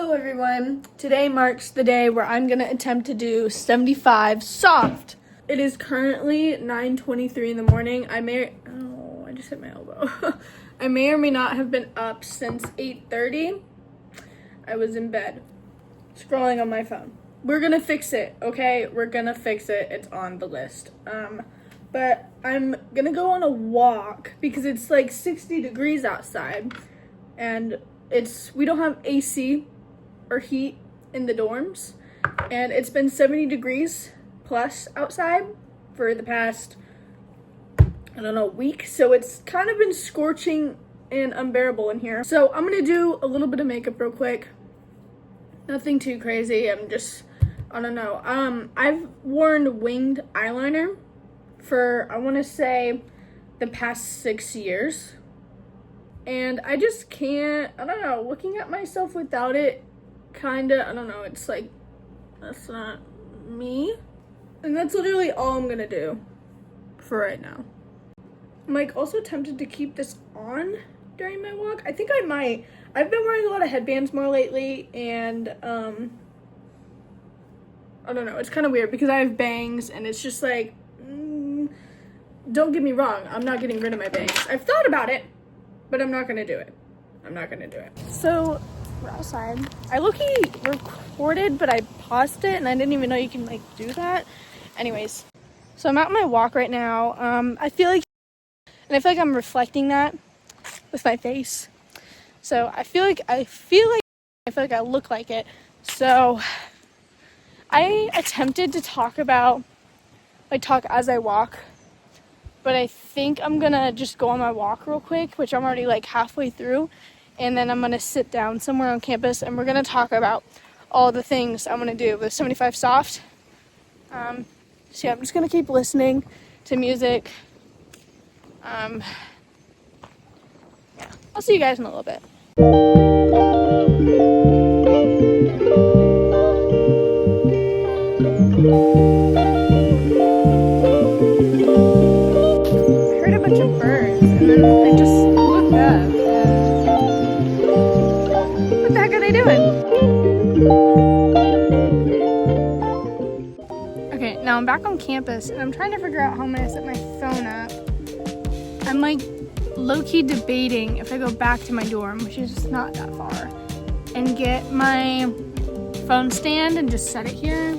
Hello everyone. Today marks the day where I'm gonna attempt to do 75 soft. It is currently 9:23 in the morning. I just hit my elbow. I may or may not have been up since 8:30. I was in bed, scrolling on my phone. We're gonna fix it, okay? We're gonna fix it. It's on the list. But I'm gonna go on a walk because it's like 60 degrees outside, and we don't have AC or heat in the dorms, and it's been 70 degrees plus outside for the past, week. So it's kind of been scorching and unbearable in here. So I'm gonna do a little bit of makeup real quick. Nothing too crazy. I've worn winged eyeliner for, I wanna say, the past 6 years. And I just can't, looking at myself without it, it's like, that's not me. And that's literally all I'm gonna do for right now. I'm like also tempted to keep this on during my walk. I think I might. I've been wearing a lot of headbands more lately, and it's kind of weird because I have bangs, and it's just like, don't get me wrong, I'm not getting rid of my bangs. I've thought about it, but I'm not gonna do it. So we're outside. I low-key recorded, but I paused it, and I didn't even know you can do that. Anyways, so I'm out on my walk right now. I feel like I'm reflecting that with my face. So I feel like I look like it. So I attempted to talk as I walk, but I think I'm gonna just go on my walk real quick, which I'm already halfway through, and then I'm gonna sit down somewhere on campus, and we're gonna talk about all the things I'm gonna do with 75 soft. So yeah, I'm just gonna keep listening to music. Yeah, I'll see you guys in a little bit. Okay, now I'm back on campus, and I'm trying to figure out how I'm gonna set my phone up. I'm low-key debating if I go back to my dorm, which is not that far, and get my phone stand and just set it here.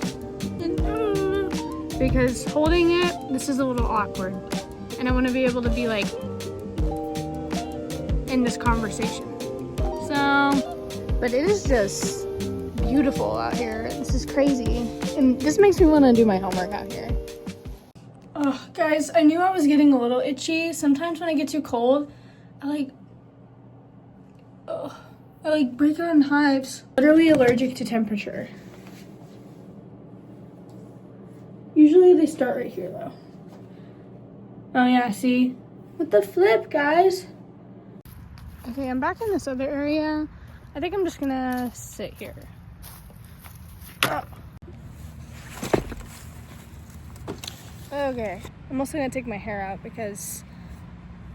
Because holding it, this is a little awkward, and I want to be able to be in this conversation. But it is just beautiful out here. This is crazy, and this makes me want to do my homework out here. Oh, guys, I knew I was getting a little itchy. Sometimes when I get too cold, I break out in hives. Literally allergic to temperature. Usually they start right here though. Oh yeah, see? What the flip, guys? Okay, I'm back in this other area. I think I'm just gonna sit here. Oh. Okay, I'm also gonna take my hair out because,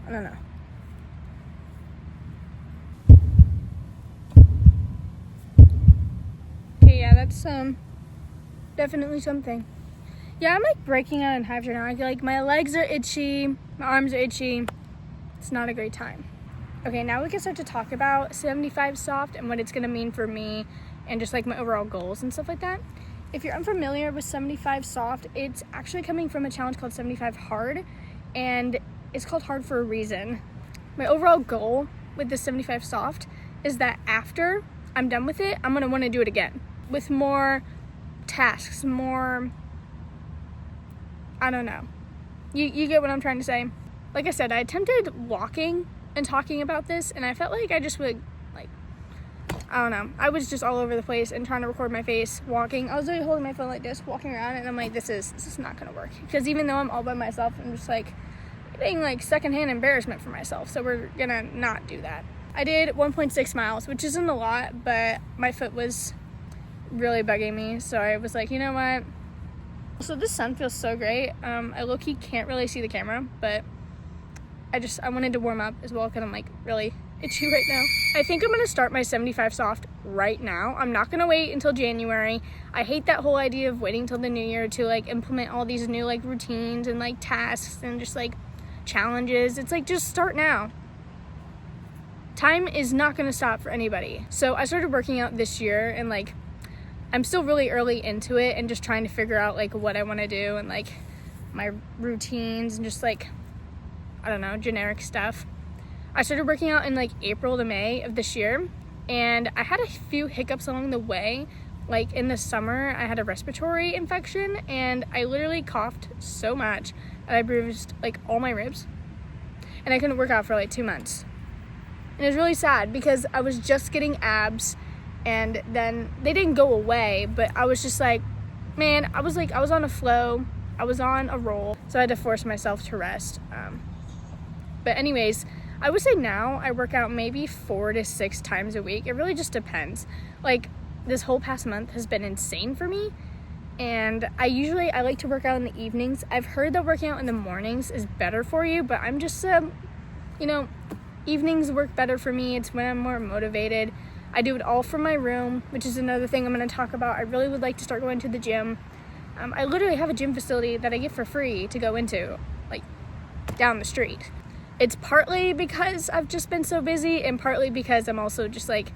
I don't know. Okay, yeah, that's definitely something. Yeah, I'm breaking out in hives right now. I feel my legs are itchy, my arms are itchy. It's not a great time. Okay, now we can start to talk about 75 soft and what it's gonna mean for me and just my overall goals and stuff like that. If you're unfamiliar with 75 soft, it's actually coming from a challenge called 75 hard, and it's called hard for a reason. My overall goal with the 75 soft is that after I'm done with it, I'm gonna wanna do it again with more tasks, more, I don't know. You get what I'm trying to say? Like I said, I attempted walking and talking about this, and I felt like I just would, I don't know. I was just all over the place and trying to record my face walking. I was literally holding my phone like this, walking around, and I'm like, this is not gonna work. Because even though I'm all by myself, I'm just getting secondhand embarrassment for myself. So we're gonna not do that. I did 1.6 miles, which isn't a lot, but my foot was really bugging me. So I was like, you know what? So this sun feels so great. I low-key can't really see the camera, but I wanted to warm up as well because I'm really itchy right now. I think I'm gonna start my 75 soft right now. I'm not gonna wait until January. I hate that whole idea of waiting till the new year to like implement all these new like routines and like tasks and just like challenges. It's like, just start now. Time is not gonna stop for anybody. So I started working out this year, and like I'm still really early into it and just trying to figure out like what I want to do and like my routines and just like, I don't know, generic stuff. I started working out in like April to May of this year, and I had a few hiccups along the way. Like in the summer, I had a respiratory infection, and I literally coughed so much that I bruised like all my ribs, and I couldn't work out for like 2 months. And it was really sad because I was just getting abs, and then they didn't go away, but I was just like, man, I was on a flow, I was on a roll, so I had to force myself to rest. But anyways, I would say now I work out maybe 4 to 6 times a week. It really just depends. Like this whole past month has been insane for me, and I like to work out in the evenings. I've heard that working out in the mornings is better for you, but I'm just evenings work better for me. It's when I'm more motivated. I do it all from my room, which is another thing I'm going to talk about. I really would like to start going to the gym. I literally have a gym facility that I get for free to go into, like down the street. It's partly because I've just been so busy, and partly because I'm also just like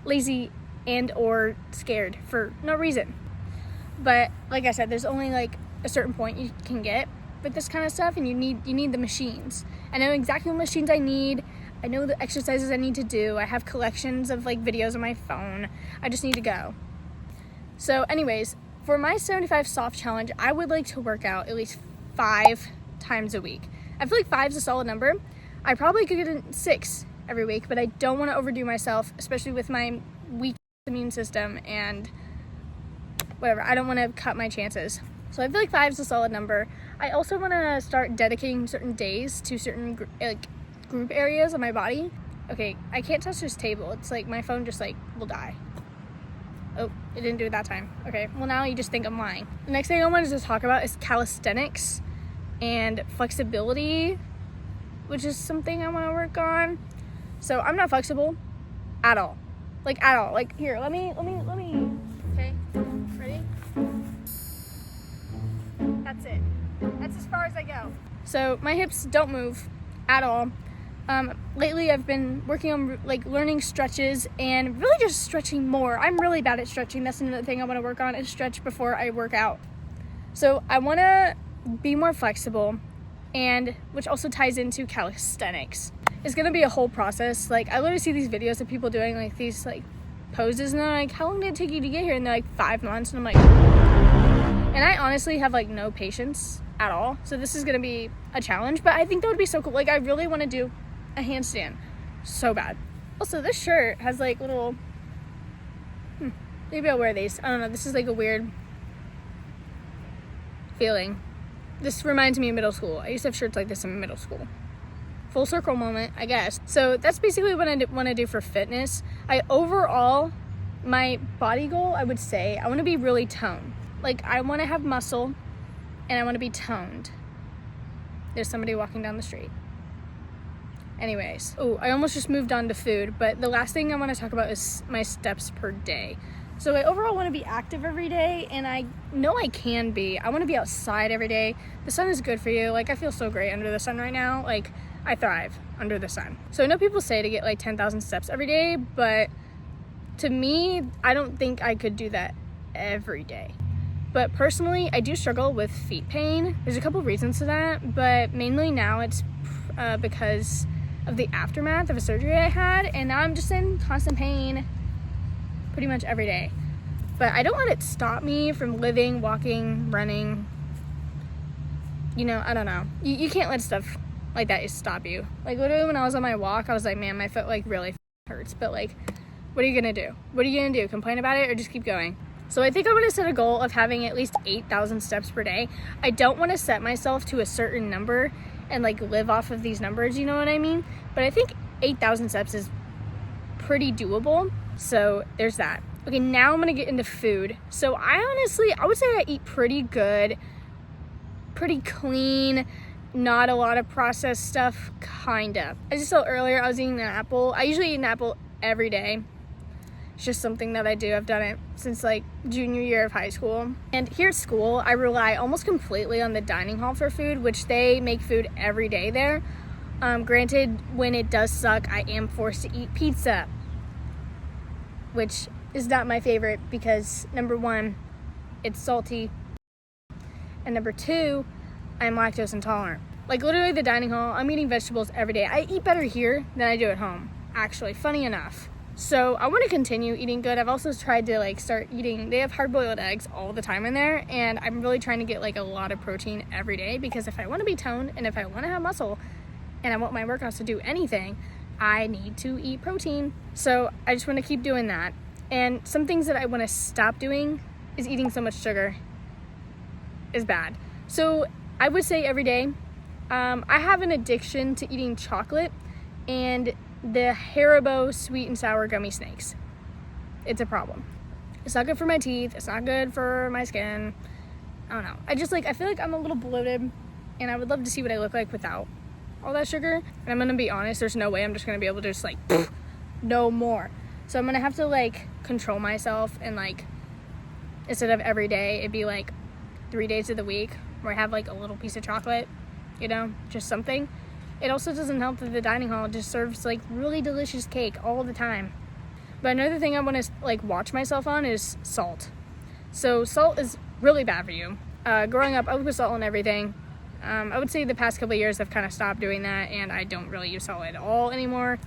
lazy and or scared for no reason. But like I said, there's only like a certain point you can get with this kind of stuff, and you need the machines. I know exactly what machines I need. I know the exercises I need to do. I have collections of like videos on my phone. I just need to go. So anyways, for my 75 soft challenge, I would like to work out at least 5 times a week. I feel like 5 is a solid number. I probably could get in 6 every week, but I don't want to overdo myself, especially with my weak immune system and whatever. I don't want to cut my chances. So I feel like 5 is a solid number. I also want to start dedicating certain days to certain group areas of my body. Okay, I can't touch this table. It's like my phone just like will die. Oh, it didn't do it that time. Okay, well now you just think I'm lying. The next thing I wanted to talk about is calisthenics and flexibility, which is something I want to work on. So I'm not flexible at all. Like at all. Like here, let me. Okay, ready? That's it. That's as far as I go. So my hips don't move at all. Lately I've been working on like learning stretches and really just stretching more. I'm really bad at stretching. That's another thing I want to work on, is stretch before I work out. So I want to be more flexible, and which also ties into calisthenics. It's going to be a whole process. Like I literally see these videos of people doing like these like poses, and they're like, how long did it take you to get here? And they're like 5 months, and I'm like, and I honestly have like no patience at all. So this is going to be a challenge, but I think that would be so cool. Like I really want to do a handstand so bad. Also, this shirt has like little maybe I'll wear these. I don't know, this is like a weird feeling. This reminds me of middle school. I used to have shirts like this in middle school. Full circle moment, I guess. So that's basically what I want to do for fitness. Overall, my body goal, I would say, I want to be really toned. Like I want to have muscle, and I want to be toned. There's somebody walking down the street. Anyways, I almost just moved on to food, but the last thing I want to talk about is my steps per day. So I overall want to be active every day, and I know I can be. I want to be outside every day. The sun is good for you. Like I feel so great under the sun right now. Like I thrive under the sun. So I know people say to get like 10,000 steps every day, but to me, I don't think I could do that every day. But personally, I do struggle with feet pain. There's a couple reasons to that, but mainly now it's because of the aftermath of a surgery I had, and now I'm just in constant pain pretty much every day. But I don't let it stop me from living, walking, running. I don't know. You can't let stuff like that stop you. Like literally when I was on my walk, I was like, man, my foot like really hurts. But like, what are you gonna do? What are you gonna do? Complain about it or just keep going? So I think I'm gonna set a goal of having at least 8,000 steps per day. I don't want to set myself to a certain number and like live off of these numbers, you know what I mean? But I think 8,000 steps is pretty doable. So there's that. Okay, now I'm gonna get into food. So I would say I eat pretty good, pretty clean, not a lot of processed stuff, kinda. I just saw earlier I was eating an apple. I usually eat an apple every day. It's just something that I do. I've done it since like junior year of high school. And here at school, I rely almost completely on the dining hall for food, which they make food every day there. Granted, when it does suck, I am forced to eat pizza, which is not my favorite because number one, it's salty, and number two, I'm lactose intolerant. Like literally the dining hall, I'm eating vegetables every day. I eat better here than I do at home, actually, funny enough. So I want to continue eating good. I've also tried to like start eating, they have hard-boiled eggs all the time in there, and I'm really trying to get like a lot of protein every day because if I want to be toned and if I want to have muscle and I want my workouts to do anything, I need to eat protein. So I just want to keep doing that. And some things that I want to stop doing is eating so much sugar is bad. So I would say every day, I have an addiction to eating chocolate and the Haribo sweet and sour gummy snakes. It's a problem. It's not good for my teeth. It's not good for my skin. I don't know. I feel like I'm a little bloated and I would love to see what I look like without all that sugar. And I'm gonna be honest, there's no way I'm just gonna be able to just like, no more. So I'm gonna have to like control myself and like, instead of every day, it'd be like 3 days of the week where I have like a little piece of chocolate, you know, just something. It also doesn't help that the dining hall just serves like really delicious cake all the time. But another thing I want to like watch myself on is salt. So salt is really bad for you. Growing up, I would put salt on everything. I would say the past couple of years I've kind of stopped doing that and I don't really use salt at all anymore.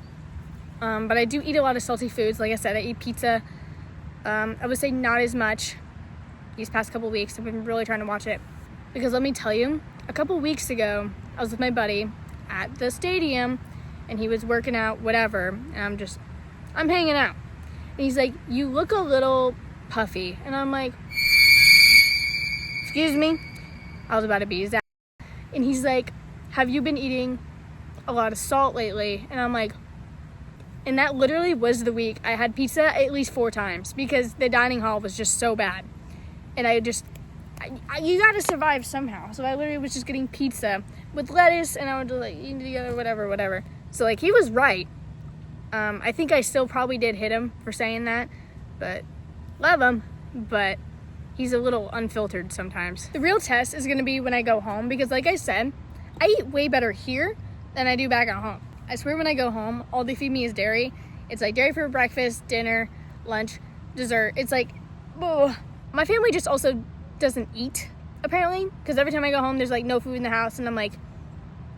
But I do eat a lot of salty foods. Like I said, I eat pizza. I would say not as much these past couple weeks. I've been really trying to watch it. Because let me tell you, a couple weeks ago, I was with my buddy at the stadium and he was working out, whatever, and I'm hanging out. And he's like, you look a little puffy. And I'm like, excuse me? I was about to beat his ass. And he's like, have you been eating a lot of salt lately? And I'm like, and that literally was the week I had pizza at least 4 times because the dining hall was just so bad. And you gotta survive somehow. So I literally was just getting pizza with lettuce and I would just like eat together, whatever. So like he was right. I think I still probably did hit him for saying that, but love him, but he's a little unfiltered sometimes. The real test is gonna be when I go home because like I said, I eat way better here than I do back at home. I swear when I go home, all they feed me is dairy. It's like dairy for breakfast, dinner, lunch, dessert. It's like, oh. My family just also doesn't eat, apparently, because every time I go home, there's like no food in the house, and I'm like,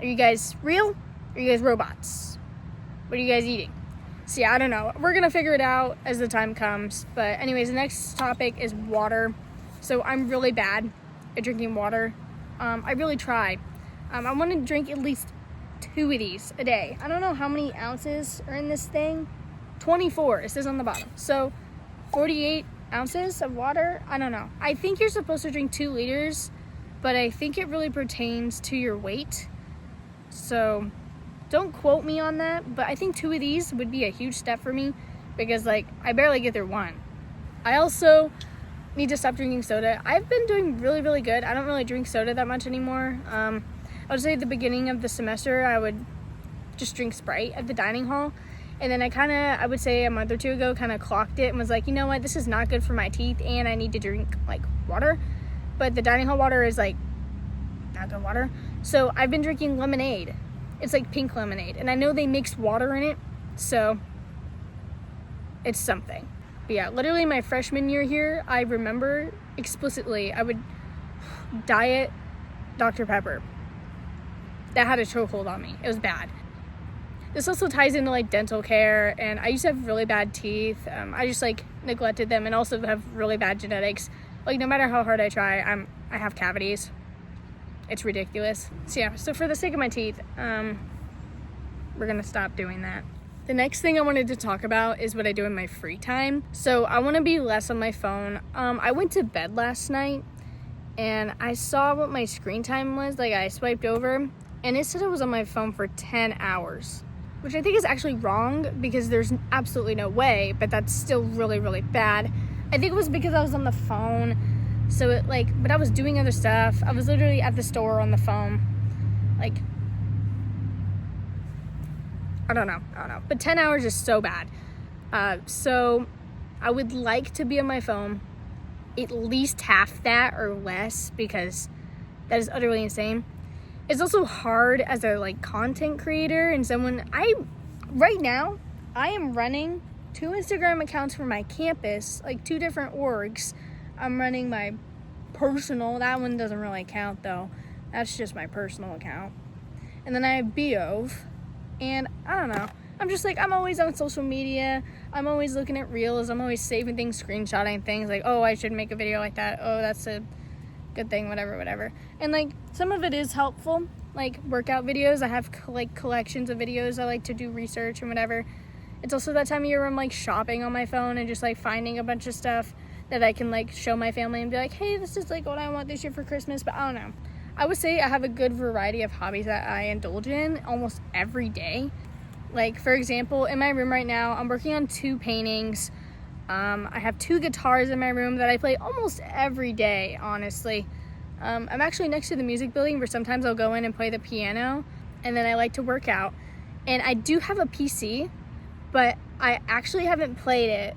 are you guys real? Are you guys robots? What are you guys eating? So yeah, I don't know. We're gonna figure it out as the time comes. But anyways, the next topic is water. So I'm really bad at drinking water. I really try. I want to drink at least 2 of these a day. I don't know how many ounces are in this thing. 24, it says on the bottom. So 48 ounces of water. I don't know. I think you're supposed to drink 2 liters, but I think it really pertains to your weight. So don't quote me on that, but I think 2 of these would be a huge step for me because like I barely get through 1. I also need to stop drinking soda. I've been doing really good. I don't really drink soda that much anymore. I would say at the beginning of the semester I would just drink Sprite at the dining hall. And then I would say a month or 2 ago, kind of clocked it and was like, you know what, this is not good for my teeth and I need to drink like water. But the dining hall water is like not good water. So I've been drinking lemonade. It's like pink lemonade. And I know they mix water in it, so it's something. But yeah, literally my freshman year here, I remember explicitly I would diet Dr. Pepper. That had a chokehold on me. It was bad. This also ties into like dental care, and I used to have really bad teeth. I just like neglected them and also have really bad genetics. Like no matter how hard I try, I have cavities. It's ridiculous. So yeah, so for the sake of my teeth, we're gonna stop doing that. The next thing I wanted to talk about is what I do in my free time. So I want to be less on my phone. I went to bed last night and I saw what my screen time was. Like I swiped over and it said I was on my phone for 10 hours. Which I think is actually wrong because there's absolutely no way, but that's still really bad. I think it was because I was on the phone, so but I was doing other stuff. I was literally at the store on the phone. Like, I don't know. But 10 hours is so bad. So I would like to be on my phone at least half that or less, because that is utterly insane. It's also hard as a like content creator and someone, right now I am running 2 Instagram accounts for my campus, like 2 different orgs. I'm running my personal, that one doesn't really count though. That's just my personal account. And then I have Beove, and I don't know. I'm just like, I'm always on social media. I'm always looking at reels. I'm always saving things, screenshotting things. Like, oh, I should make a video like that. Oh, that's a good thing, whatever. And like, some of it is helpful. Like workout videos. I have like collections of videos. I like to do research and whatever. It's also that time of year where I'm like shopping on my phone and just like finding a bunch of stuff that I can like show my family and be like, hey, this is like what I want this year for Christmas. But I don't know. I would say I have a good variety of hobbies that I indulge in almost every day. Like, for example, in my room right now, I'm working on 2 paintings. I have 2 guitars in my room that I play almost every day, honestly. I'm actually next to the music building where sometimes I'll go in and play the piano, and then I like to work out. And I do have a PC, but I actually haven't played it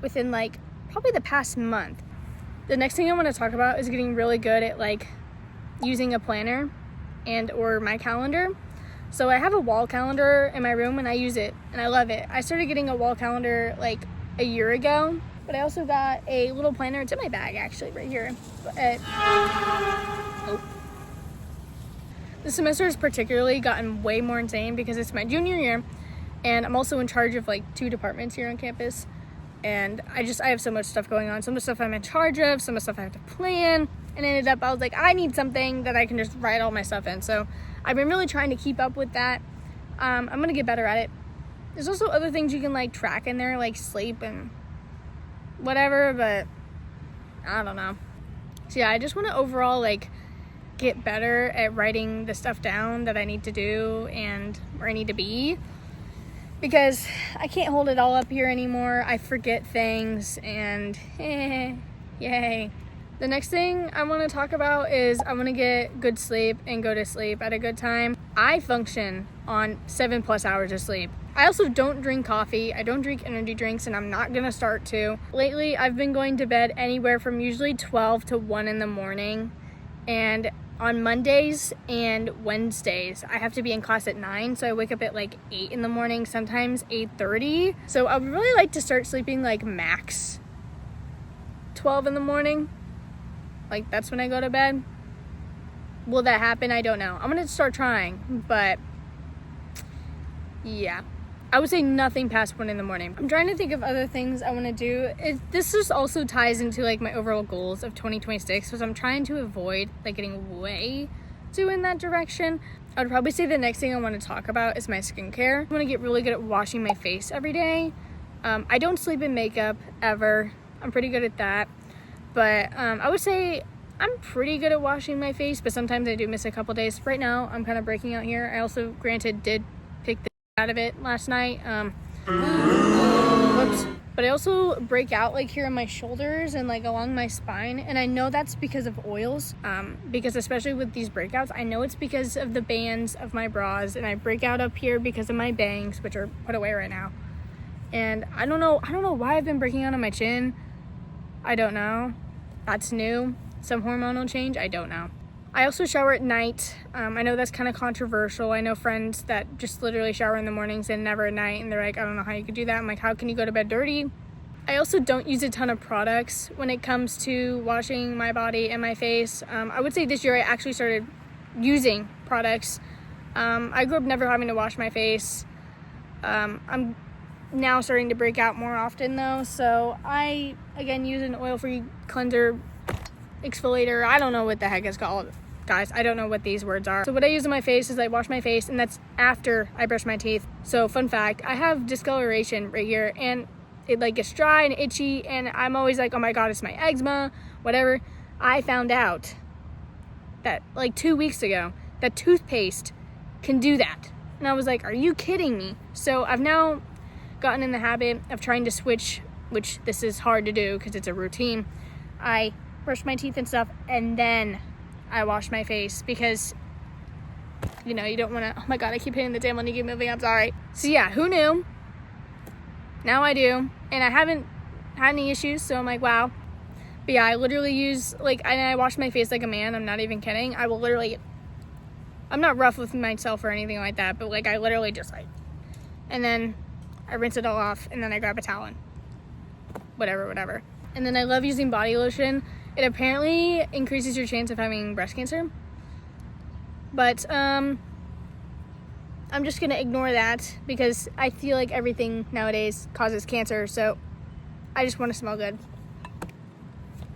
within like probably the past month. The next thing I want to talk about is getting really good at like using a planner and or my calendar. So I have a wall calendar in my room and I use it and I love it. I started getting a wall calendar like a year ago, but I also got a little planner. It's in my bag actually right here. This semester has particularly gotten way more insane because it's my junior year and I'm also in charge of like 2 departments here on campus. And I have so much stuff going on. Some of the stuff I'm in charge of, some of the stuff I have to plan. And ended up, I was like, I need something that I can just write all my stuff in. So I've been really trying to keep up with that. I'm going to get better at it. There's also other things you can like track in there, like sleep and whatever, but I don't know. So yeah, I just want to overall like get better at writing the stuff down that I need to do and where I need to be. Because I can't hold it all up here anymore. I forget things and yay. The next thing I want to talk about is I want to get good sleep and go to sleep at a good time. I function on 7+ hours of sleep. I also don't drink coffee. I don't drink energy drinks, and I'm not going to start to. Lately, I've been going to bed anywhere from usually 12 to 1 in the morning. And on Mondays and Wednesdays, I have to be in class at 9, so I wake up at like 8 in the morning, sometimes 8:30. So I would really like to start sleeping like max 12 in the morning. Like, that's when I go to bed. Will that happen? I don't know. I'm going to start trying, but yeah. I would say nothing past 1 in the morning. I'm trying to think of other things I want to do. This just also ties into like my overall goals of 2026, because I'm trying to avoid like getting way too in that direction. I would probably say the next thing I want to talk about is my skincare. I want to get really good at washing my face every day. I don't sleep in makeup ever. I'm pretty good at that. But I would say I'm pretty good at washing my face, but sometimes I do miss a couple days. Right now, I'm kind of breaking out here. I also, granted, did pick the out of it last night. Whoops. But I also break out like here on my shoulders and like along my spine. And I know that's because of oils. Because especially with these breakouts, I know it's because of the bands of my bras. And I break out up here because of my bangs, which are put away right now. And I don't know why I've been breaking out on my chin. I don't know. That's new. Some hormonal change. I don't know. I also shower at night. I know that's kind of controversial. I know friends that just literally shower in the mornings and never at night. And they're like, I don't know how you could do that. I'm like, how can you go to bed dirty? I also don't use a ton of products when it comes to washing my body and my face. I would say this year I actually started using products. I grew up never having to wash my face. I'm now starting to break out more often though. So I, again, use an oil-free cleanser, exfoliator. I don't know what the heck it's called. Guys, I don't know what these words are. So what I use on my face is I wash my face, and that's after I brush my teeth. So fun fact, I have discoloration right here, and it like gets dry and itchy, and I'm always like, oh my god, it's my eczema, whatever. I found out that like 2 weeks ago that toothpaste can do that. And I was like, are you kidding me? So I've now gotten in the habit of trying to switch, which this is hard to do because it's a routine. I brush my teeth and stuff, and then I wash my face, because You know, you don't want to, oh my god, I keep hitting the damn when you keep moving, I'm sorry. So yeah, who knew? Now I do, and I haven't had any issues, so I'm like, wow. But yeah, I literally use, like, and I wash my face like a man, I'm not even kidding. I will literally, I'm not rough with myself or anything like that, but like, I literally just like, and then I rinse it all off, and then I grab a towel and whatever. And then I love using body lotion. It apparently increases your chance of having breast cancer. But, I'm just gonna ignore that because I feel like everything nowadays causes cancer, so I just want to smell good.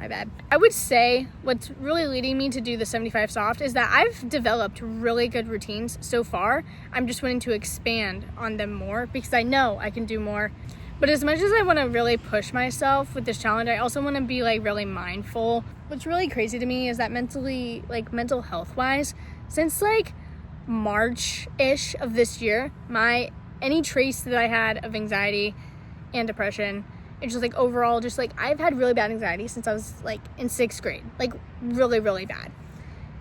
My bad. I would say what's really leading me to do the 75 soft is that I've developed really good routines so far. I'm just wanting to expand on them more because I know I can do more. But as much as I want to really push myself with this challenge, I also want to be like really mindful. What's really crazy to me is that mentally, like mental health wise, since like March-ish of this year, any trace that I had of anxiety and depression, it's just like overall, just like I've had really bad anxiety since I was like in 6th grade, like really, really bad.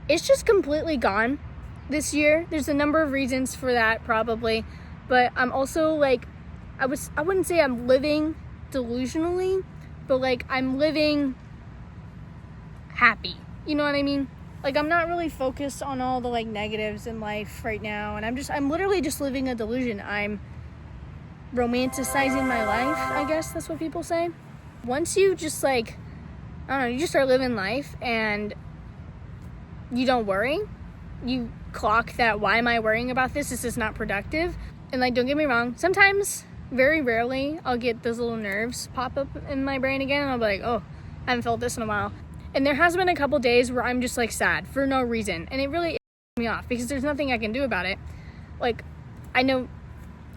It's just completely gone this year. There's a number of reasons for that probably, but I'm also like, I wouldn't say I'm living delusionally, but like I'm living happy. You know what I mean? Like, I'm not really focused on all the, like, negatives in life right now, and I'm literally just living a delusion. I'm romanticizing my life, I guess that's what people say. Once you just, like, I don't know, you just start living life, and you don't worry. You clock that, why am I worrying about this? This is not productive. And, like, don't get me wrong, sometimes, very rarely, I'll get those little nerves pop up in my brain again, and I'll be like, oh, I haven't felt this in a while. And there has been a couple days where I'm just like sad for no reason. And it really pisses me off because there's nothing I can do about it. Like, I know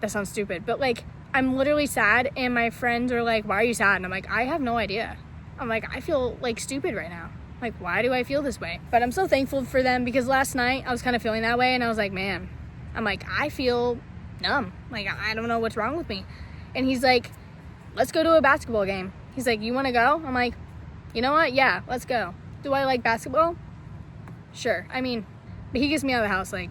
that sounds stupid, but like, I'm literally sad and my friends are like, why are you sad? And I'm like, I have no idea. I'm like, I feel like stupid right now. Like, why do I feel this way? But I'm so thankful for them because last night I was kind of feeling that way and I was like, man, I'm like, I feel numb. Like, I don't know what's wrong with me. And he's like, let's go to a basketball game. He's like, you want to go? I'm like, you know what? Yeah, let's go. Do I like basketball? Sure. I mean, but he gets me out of the house like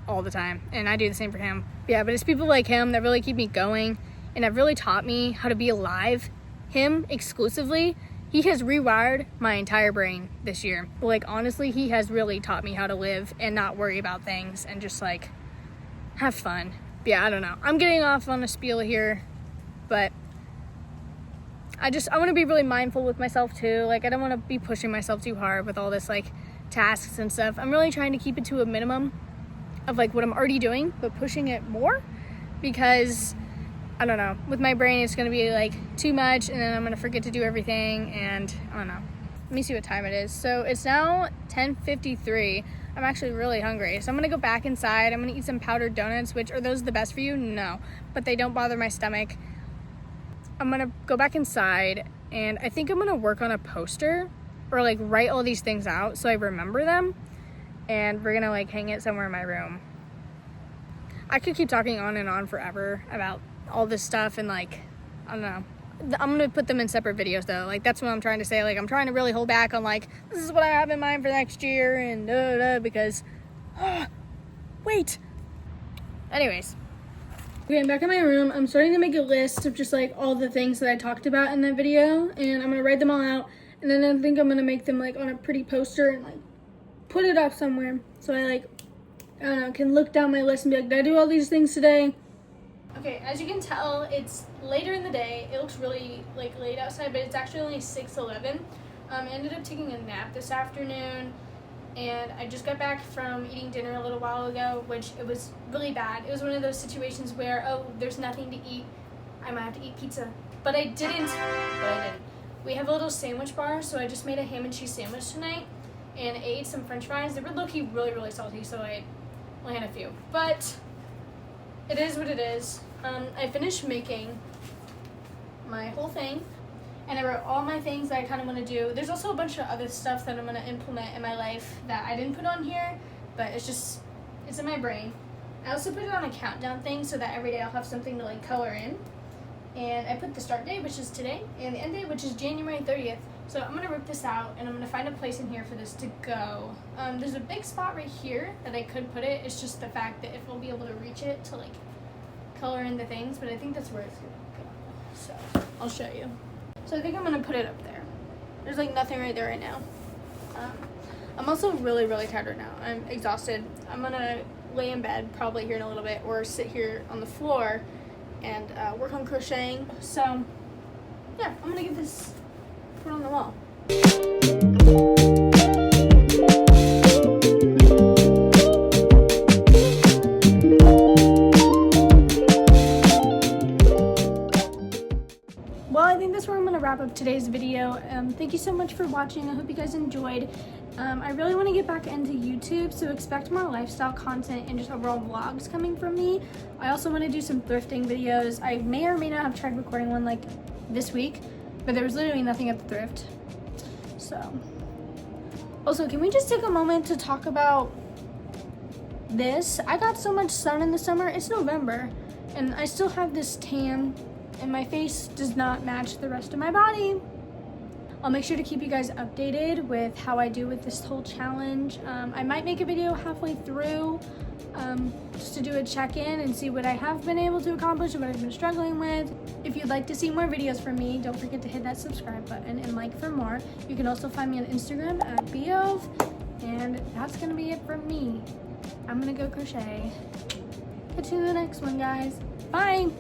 all the time, and I do the same for him. Yeah, but it's people like him that really keep me going and have really taught me how to be alive. Him exclusively, he has rewired my entire brain this year. But like, honestly, he has really taught me how to live and not worry about things and just like have fun. But yeah, I don't know. I'm getting off on a spiel here, but I want to be really mindful with myself too. Like, I don't want to be pushing myself too hard with all this like tasks and stuff. I'm really trying to keep it to a minimum of like what I'm already doing, but pushing it more because I don't know, with my brain it's going to be like too much and then I'm going to forget to do everything and I don't know. Let me see what time it is. So it's now 10:53. I'm actually really hungry. So I'm going to go back inside. I'm going to eat some powdered donuts, which are those the best for you? No, but they don't bother my stomach. I'm gonna go back inside and I think I'm gonna work on a poster or like write all these things out so I remember them, and we're gonna like hang it somewhere in my room. I could keep talking on and on forever about all this stuff and like, I don't know. I'm gonna put them in separate videos though. Like, that's what I'm trying to say. Like, I'm trying to really hold back on like, this is what I have in mind for next year and because, wait. Anyways. Okay, I'm back in my room. I'm starting to make a list of just like all the things that I talked about in that video, and I'm gonna write them all out, and then I think I'm gonna make them like on a pretty poster and like put it up somewhere so I like, I don't know, can look down my list and be like, did I do all these things today? Okay, as you can tell, it's later in the day. It looks really like late outside, but it's actually only 6:11. I ended up taking a nap this afternoon. And I just got back from eating dinner a little while ago, which it was really bad. It was one of those situations where, oh, there's nothing to eat. I might have to eat pizza. But I didn't. We have a little sandwich bar, so I just made a ham and cheese sandwich tonight. And I ate some french fries. They were low-key really, really salty, so I only had a few. But it is what it is. I finished making my whole thing. And I wrote all my things that I kind of want to do. There's also a bunch of other stuff that I'm going to implement in my life that I didn't put on here, but it's in my brain. I also put it on a countdown thing so that every day I'll have something to like color in. And I put the start date, which is today, and the end date, which is January 30th. So I'm gonna rip this out, and I'm gonna find a place in here for this to go. There's a big spot right here that I could put it. It's just the fact that if we'll be able to reach it to like color in the things, but I think that's where it's gonna go. So I'll show you. So I think I'm gonna put it up there. There's like nothing right there right now. I'm also really, really tired right now. I'm exhausted. I'm gonna lay in bed probably here in a little bit, or sit here on the floor and work on crocheting. So yeah, I'm gonna get this put on the wall. Well, I think that's where I'm gonna wrap up today's video. Thank you so much for watching. I hope you guys enjoyed. I really want to get back into YouTube, so expect more lifestyle content and just overall vlogs coming from me. I also want to do some thrifting videos. I may or may not have tried recording one like this week, but there was literally nothing at the thrift. So, also, can we just take a moment to talk about this? I got so much sun in the summer. It's November, and I still have this tan, and my face does not match the rest of my body. I'll make sure to keep you guys updated with how I do with this whole challenge. I might make a video halfway through just to do a check-in and see what I have been able to accomplish and what I've been struggling with. If you'd like to see more videos from me, don't forget to hit that subscribe button and like for more. You can also find me on Instagram at Beov, and that's gonna be it from me. I'm gonna go crochet. Catch you in the next one, guys. Bye!